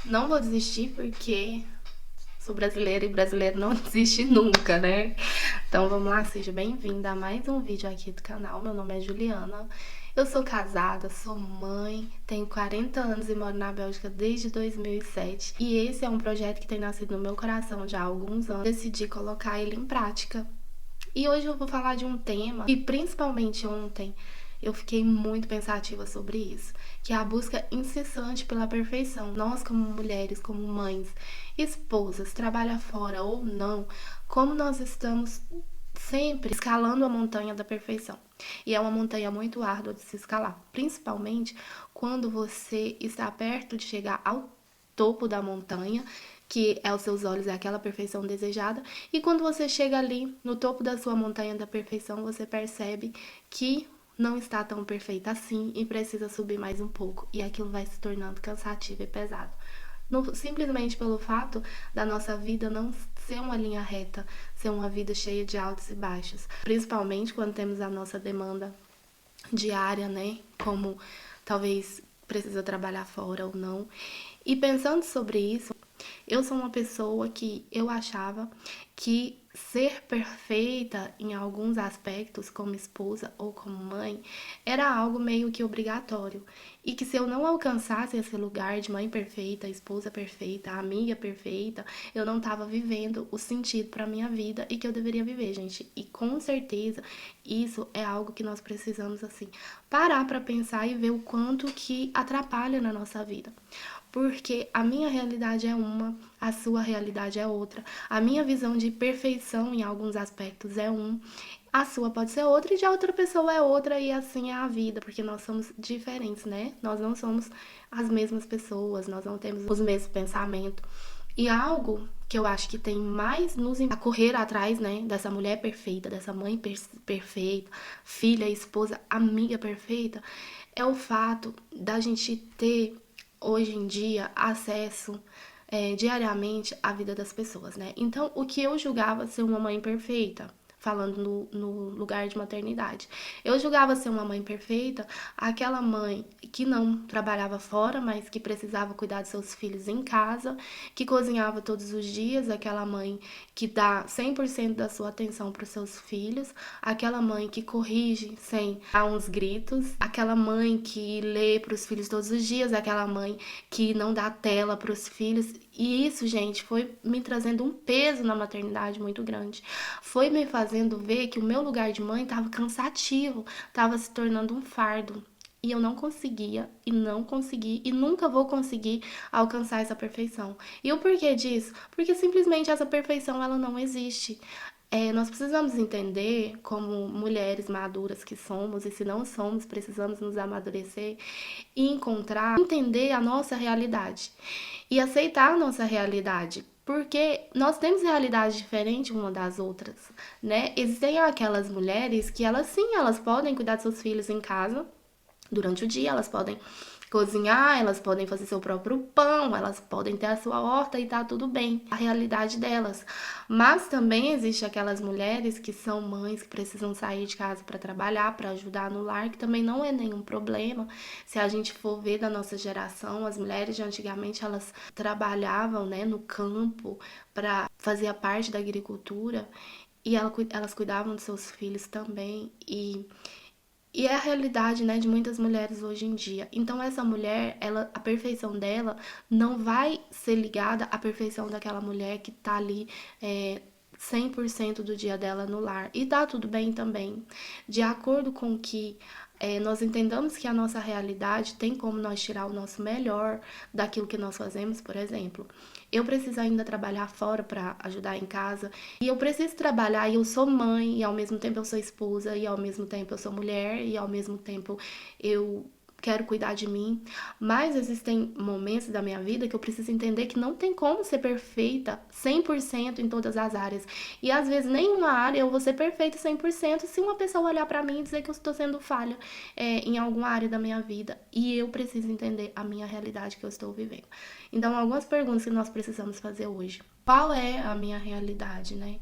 Não vou desistir porque sou brasileira e brasileiro não desiste nunca, né? Então vamos lá, seja bem-vinda a mais um vídeo aqui do canal. Meu nome é Juliana. Eu sou casada, sou mãe, tenho 40 anos e moro na Bélgica desde 2007. E esse é um projeto que tem nascido no meu coração já há alguns anos. Decidi colocar ele em prática. E hoje eu vou falar de um tema que, principalmente ontem, eu fiquei muito pensativa sobre isso, que é a busca incessante pela perfeição. Nós, como mulheres, como mães, esposas, trabalha fora ou não, como nós estamos sempre escalando a montanha da perfeição. E é uma montanha muito árdua de se escalar, principalmente quando você está perto de chegar ao topo da montanha, que aos seus olhos é aquela perfeição desejada, e quando você chega ali no topo da sua montanha da perfeição, você percebe que não está tão perfeita assim e precisa subir mais um pouco, e aquilo vai se tornando cansativo e pesado. Simplesmente pelo fato da nossa vida não ser uma linha reta, ser uma vida cheia de altos e baixos. Principalmente quando temos a nossa demanda diária, né? Como talvez precisa trabalhar fora ou não. E pensando sobre isso, eu sou uma pessoa que eu achava que ser perfeita em alguns aspectos, como esposa ou como mãe, era algo meio que obrigatório. E que se eu não alcançasse esse lugar de mãe perfeita, esposa perfeita, amiga perfeita, eu não estava vivendo o sentido para minha vida e que eu deveria viver, gente. E com certeza isso é algo que nós precisamos assim parar para pensar e ver o quanto que atrapalha na nossa vida. Porque a minha realidade é uma, a sua realidade é outra. A minha visão de perfeição em alguns aspectos é um, a sua pode ser outra e de outra pessoa é outra, e assim é a vida, porque nós somos diferentes, né? Nós não somos as mesmas pessoas, nós não temos os mesmos pensamentos. E algo que eu acho que tem mais nos a correr atrás, né, dessa mulher perfeita, dessa mãe perfeita, filha, esposa, amiga perfeita, é o fato da gente ter hoje em dia acesso diariamente à vida das pessoas, né? Então, o que eu julgava ser uma mãe perfeita, falando no lugar de maternidade, eu julgava ser uma mãe perfeita aquela mãe que não trabalhava fora, mas que precisava cuidar de seus filhos em casa, que cozinhava todos os dias, aquela mãe que dá 100% da sua atenção para os seus filhos, aquela mãe que corrige sem dar uns gritos, aquela mãe que lê para os filhos todos os dias, aquela mãe que não dá tela para os filhos. E isso, gente, foi me trazendo um peso na maternidade muito grande. Foi me fazendo ver que o meu lugar de mãe estava cansativo, estava se tornando um fardo. E eu não conseguia, e não consegui, e nunca vou conseguir alcançar essa perfeição. E o porquê disso? Porque simplesmente essa perfeição ela não existe. Nós precisamos entender, como mulheres maduras que somos, e se não somos, precisamos nos amadurecer e encontrar, entender a nossa realidade e aceitar a nossa realidade. Porque nós temos realidades diferentes uma das outras, né? Existem aquelas mulheres que elas sim, elas podem cuidar de seus filhos em casa, durante o dia, elas podem cozinhar, elas podem fazer seu próprio pão, elas podem ter a sua horta e tá tudo bem, a realidade delas. Mas também existe aquelas mulheres que são mães que precisam sair de casa para trabalhar, para ajudar no lar, que também não é nenhum problema. Se a gente for ver da nossa geração, as mulheres de antigamente elas trabalhavam, né, no campo para fazer parte da agricultura e elas cuidavam de seus filhos também e é a realidade, né, de muitas mulheres hoje em dia. Então essa mulher, ela, a perfeição dela não vai ser ligada à perfeição daquela mulher que tá ali 100% do dia dela no lar. E tá tudo bem também. De acordo com que nós entendamos que a nossa realidade tem como nós tirar o nosso melhor daquilo que nós fazemos, por exemplo. Eu preciso ainda trabalhar fora para ajudar em casa. E eu preciso trabalhar e eu sou mãe, e ao mesmo tempo eu sou esposa, e ao mesmo tempo eu sou mulher, e ao mesmo tempo eu quero cuidar de mim, mas existem momentos da minha vida que eu preciso entender que não tem como ser perfeita 100% em todas as áreas. E às vezes nenhuma área eu vou ser perfeita 100% se uma pessoa olhar para mim e dizer que eu estou sendo falha em alguma área da minha vida. E eu preciso entender a minha realidade que eu estou vivendo. Então, algumas perguntas que nós precisamos fazer hoje. Qual é a minha realidade, né?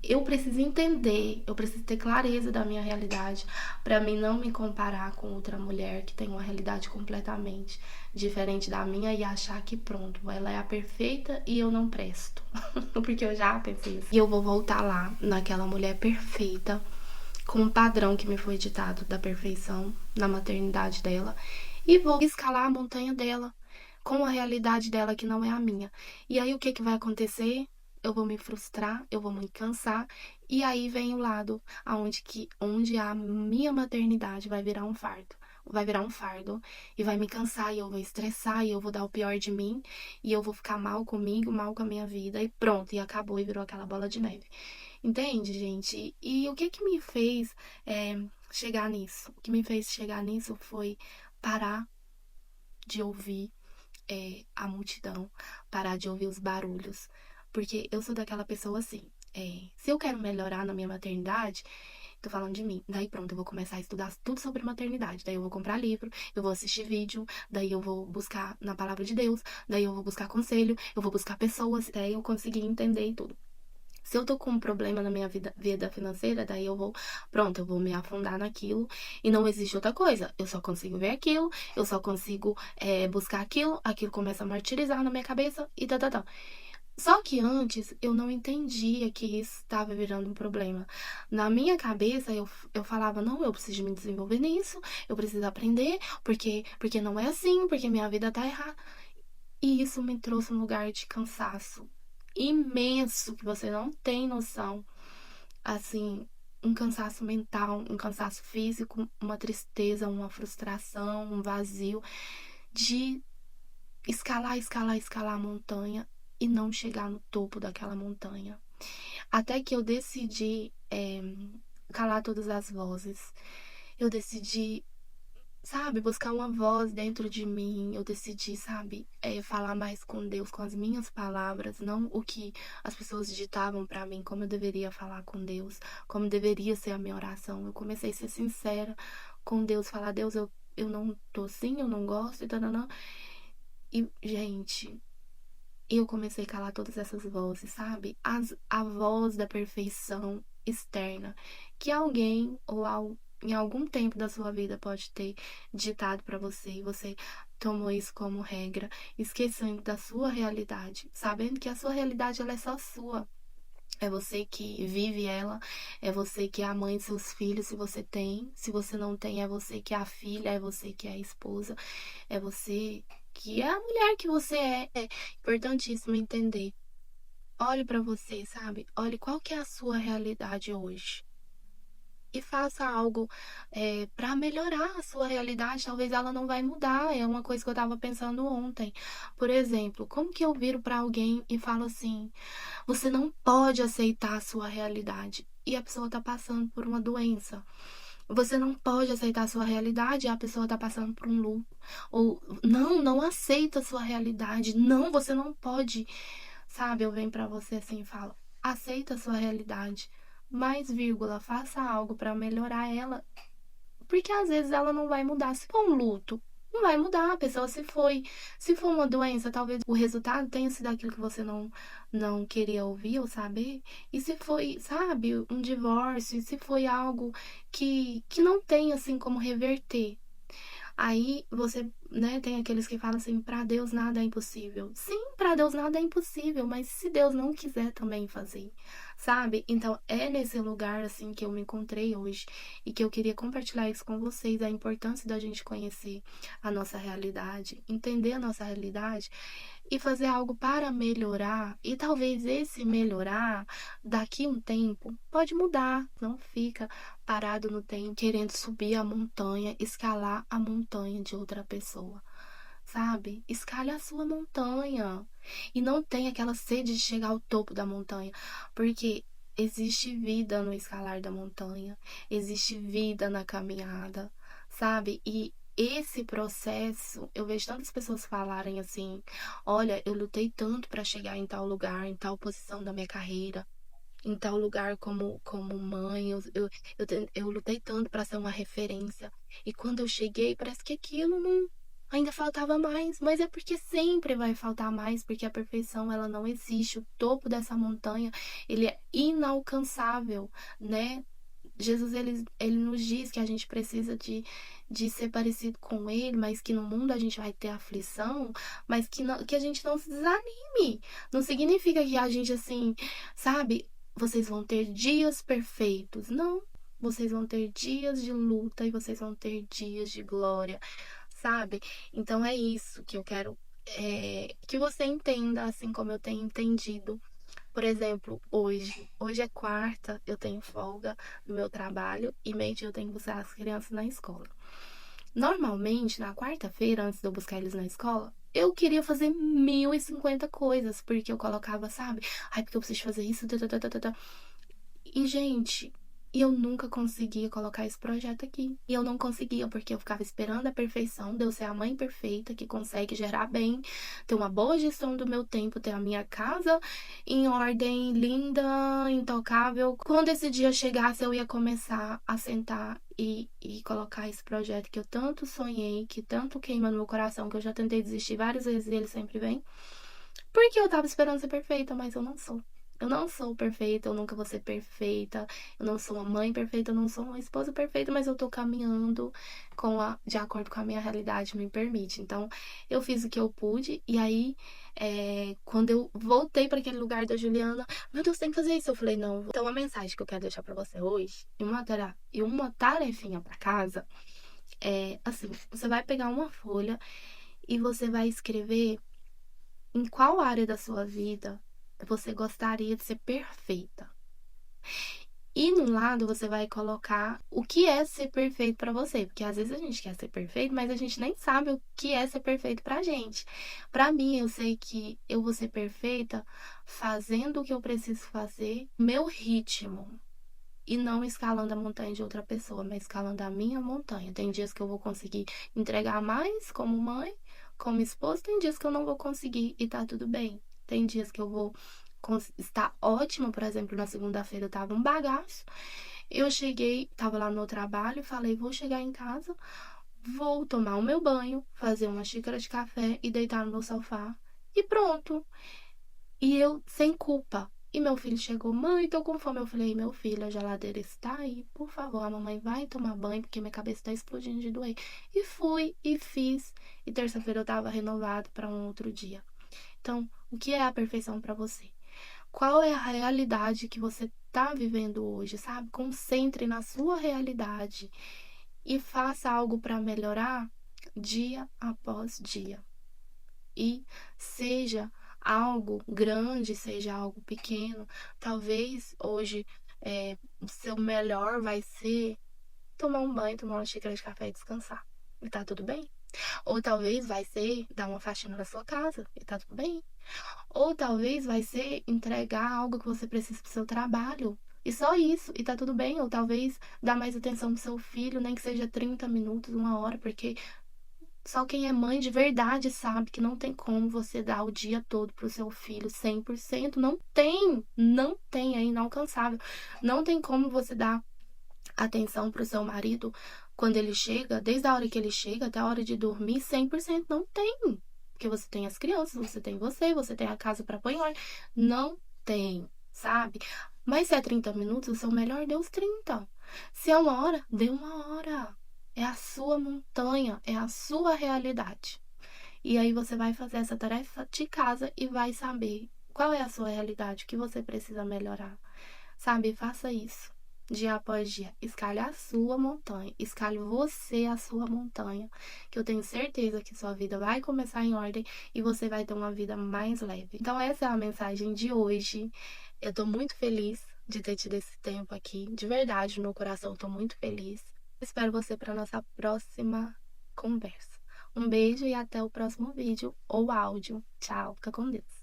eu preciso entender, eu preciso ter clareza da minha realidade para mim não me comparar com outra mulher que tem uma realidade completamente diferente da minha e achar que pronto, ela é a perfeita e eu não presto. Porque eu já pensei assim. E eu vou voltar lá naquela mulher perfeita, com o padrão que me foi ditado da perfeição na maternidade dela e vou escalar a montanha dela com a realidade dela que não é a minha. E aí o que que vai acontecer? Eu vou me frustrar, eu vou me cansar, e aí vem o lado onde a minha maternidade vai virar um fardo. Vai virar um fardo e vai me cansar, e eu vou estressar, e eu vou dar o pior de mim, e eu vou ficar mal comigo, mal com a minha vida, e pronto, e acabou, e virou aquela bola de neve. Entende, gente? E o que que me fez chegar nisso? O que me fez chegar nisso foi parar de ouvir a multidão, parar de ouvir os barulhos. Porque eu sou daquela pessoa assim. Se eu quero melhorar na minha maternidade, tô falando de mim. Daí pronto, eu vou começar a estudar tudo sobre maternidade. Daí eu vou comprar livro, eu vou assistir vídeo, daí eu vou buscar na palavra de Deus, daí eu vou buscar conselho, eu vou buscar pessoas, daí eu conseguir entender tudo. Se eu tô com um problema na minha vida financeira, daí pronto, eu vou me afundar naquilo e não existe outra coisa. Eu só consigo ver aquilo, eu só consigo buscar aquilo começa a martirizar na minha cabeça e tá, tá, tá. Só que antes eu não entendia que isso estava virando um problema. Na minha cabeça eu falava, não, eu preciso me desenvolver nisso, eu preciso aprender, porque não é assim, porque minha vida tá errada. E isso me trouxe um lugar de cansaço imenso que você não tem noção. Assim, um cansaço mental, um cansaço físico, uma tristeza, uma frustração, um vazio de escalar, escalar, escalar a montanha e não chegar no topo daquela montanha. Até que eu decidi calar todas as vozes. Eu decidi, sabe, buscar uma voz dentro de mim. Eu decidi, sabe, falar mais com Deus, com as minhas palavras, não o que as pessoas ditavam pra mim, como eu deveria falar com Deus, como deveria ser a minha oração. Eu comecei a ser sincera com Deus, falar, Deus, eu não tô assim, eu não gosto, e tal. E, gente, eu comecei a calar todas essas vozes, sabe? A voz da perfeição externa que alguém em algum tempo da sua vida pode ter ditado pra você e você tomou isso como regra, esquecendo da sua realidade, sabendo que a sua realidade ela é só sua. É você que vive ela, é você que é a mãe de seus filhos, se você tem. Se você não tem, é você que é a filha, é você que é a esposa, é você que é a mulher que você é. É importantíssimo entender. Olhe pra você, sabe? Olhe qual que é a sua realidade hoje. E faça algo para melhorar a sua realidade. Talvez ela não vai mudar. É uma coisa que eu tava pensando ontem. Por exemplo, como que eu viro pra alguém e falo assim: você não pode aceitar a sua realidade. E a pessoa tá passando por uma doença. Você não pode aceitar a sua realidade e a pessoa tá passando por um luto. Ou não, não aceita a sua realidade. Não, você não pode. Sabe, eu venho pra você assim e falo: aceita a sua realidade. Mas, vírgula, faça algo pra melhorar ela porque às vezes ela não vai mudar. Se for um luto, não vai mudar. A pessoa se foi. Se for uma doença, talvez o resultado tenha sido aquilo que você não queria ouvir ou saber. E se foi, sabe, um divórcio, e se foi algo que não tem assim como reverter. Aí você, né, tem aqueles que falam assim, para Deus nada é impossível. Sim, para Deus nada é impossível, mas se Deus não quiser também fazer, sabe? Então é nesse lugar assim que eu me encontrei hoje e que eu queria compartilhar isso com vocês, a importância da gente conhecer a nossa realidade, entender a nossa realidade e fazer algo para melhorar. E talvez esse melhorar daqui um tempo pode mudar, não fica parado no tempo querendo subir a montanha, escalar a montanha de outra pessoa. Sabe? Escale a sua montanha. E não tenha aquela sede de chegar ao topo da montanha. Porque existe vida no escalar da montanha. Existe vida na caminhada. Sabe? E esse processo, eu vejo tantas pessoas falarem assim: olha, eu lutei tanto para chegar em tal lugar, em tal posição da minha carreira, em tal lugar como mãe, eu lutei tanto para ser uma referência. E quando eu cheguei, parece que aquilo não. ainda faltava mais, mas é porque sempre vai faltar mais, porque a perfeição ela não existe. O topo dessa montanha, ele é inalcançável, né? Jesus, ele nos diz que a gente precisa de ser parecido com ele, mas que no mundo a gente vai ter aflição, mas que a gente não se desanime. Não significa que a gente, assim, sabe, vocês vão ter dias perfeitos. Não. Vocês vão ter dias de luta e vocês vão ter dias de glória, sabe? Então é isso que eu quero que você entenda, assim como eu tenho entendido. Por exemplo, hoje é quarta, eu tenho folga no meu trabalho e meio-dia eu tenho que buscar as crianças na escola. Normalmente, na quarta-feira, antes de eu buscar eles na escola, eu queria fazer 1050 coisas, porque eu colocava, sabe? Ai, porque eu preciso fazer isso, tá, tá, tá, tá, tá, tá. E, gente, eu nunca conseguia colocar esse projeto aqui. E eu não conseguia, porque eu ficava esperando a perfeição de eu ser a mãe perfeita que consegue gerar bem, ter uma boa gestão do meu tempo, ter a minha casa em ordem, linda, intocável. Quando esse dia chegasse, eu ia começar a sentar e colocar esse projeto que eu tanto sonhei, que tanto queima no meu coração, que eu já tentei desistir várias vezes e ele sempre vem. Porque eu tava esperando ser perfeita, mas eu não sou. Eu não sou perfeita, eu nunca vou ser perfeita. Eu não sou uma mãe perfeita, eu não sou uma esposa perfeita, mas eu tô caminhando de acordo com a minha realidade me permite. Então, eu fiz o que eu pude, e aí, quando eu voltei para aquele lugar da Juliana, meu Deus, tem que fazer isso. Eu falei, não. Então, a mensagem que eu quero deixar para você hoje, e uma tarefinha para casa, é assim: você vai pegar uma folha e você vai escrever em qual área da sua vida você gostaria de ser perfeita. E no lado você vai colocar o que é ser perfeito pra você, porque às vezes a gente quer ser perfeito, mas a gente nem sabe o que é ser perfeito pra gente. Pra mim, eu sei que eu vou ser perfeita fazendo o que eu preciso fazer, meu ritmo. E não escalando a montanha de outra pessoa, mas escalando a minha montanha. Tem dias que eu vou conseguir entregar mais como mãe, como esposa, tem dias que eu não vou conseguir e tá tudo bem. Tem dias que eu vou estar ótima, por exemplo, na segunda-feira eu tava um bagaço. Eu cheguei, tava lá no meu trabalho, falei, vou chegar em casa, vou tomar o meu banho, fazer uma xícara de café e deitar no meu sofá. E pronto. E eu sem culpa. E meu filho chegou, mãe, tô com fome. Eu falei, meu filho, a geladeira está aí, por favor, a mamãe vai tomar banho, porque minha cabeça tá explodindo de doer. E fui, e fiz. E terça-feira eu tava renovado para um outro dia. Então, o que é a perfeição para você? Qual é a realidade que você tá vivendo hoje, sabe? Concentre na sua realidade e faça algo para melhorar dia após dia. E seja algo grande, seja algo pequeno. Talvez hoje o seu melhor vai ser tomar um banho, tomar uma xícara de café e descansar. E tá tudo bem. Ou talvez vai ser dar uma faxina na sua casa e tá tudo bem. Ou talvez vai ser entregar algo que você precisa pro seu trabalho. E só isso, e tá tudo bem. Ou talvez dar mais atenção pro seu filho, nem que seja 30 minutos, uma hora, porque só quem é mãe de verdade sabe que não tem como você dar o dia todo pro seu filho 100%. Não tem, não tem, é inalcançável. Não tem como você dar atenção pro seu marido quando ele chega, desde a hora que ele chega até a hora de dormir, 100%. Não tem. Porque você tem as crianças, você tem a casa para apanhar. Não tem, sabe? Mas se é 30 minutos, o seu melhor dê os 30. Se é uma hora, dê uma hora. É a sua montanha, é a sua realidade. E aí você vai fazer essa tarefa de casa e vai saber qual é a sua realidade, o que você precisa melhorar. Sabe? Faça isso dia após dia. Escalhe a sua montanha. Escalhe você a sua montanha. Que eu tenho certeza que sua vida vai começar em ordem e você vai ter uma vida mais leve. Então, essa é a mensagem de hoje. Eu tô muito feliz de ter tido esse tempo aqui. De verdade, no meu coração, eu tô muito feliz. Espero você para nossa próxima conversa. Um beijo e até o próximo vídeo ou áudio. Tchau, fica com Deus.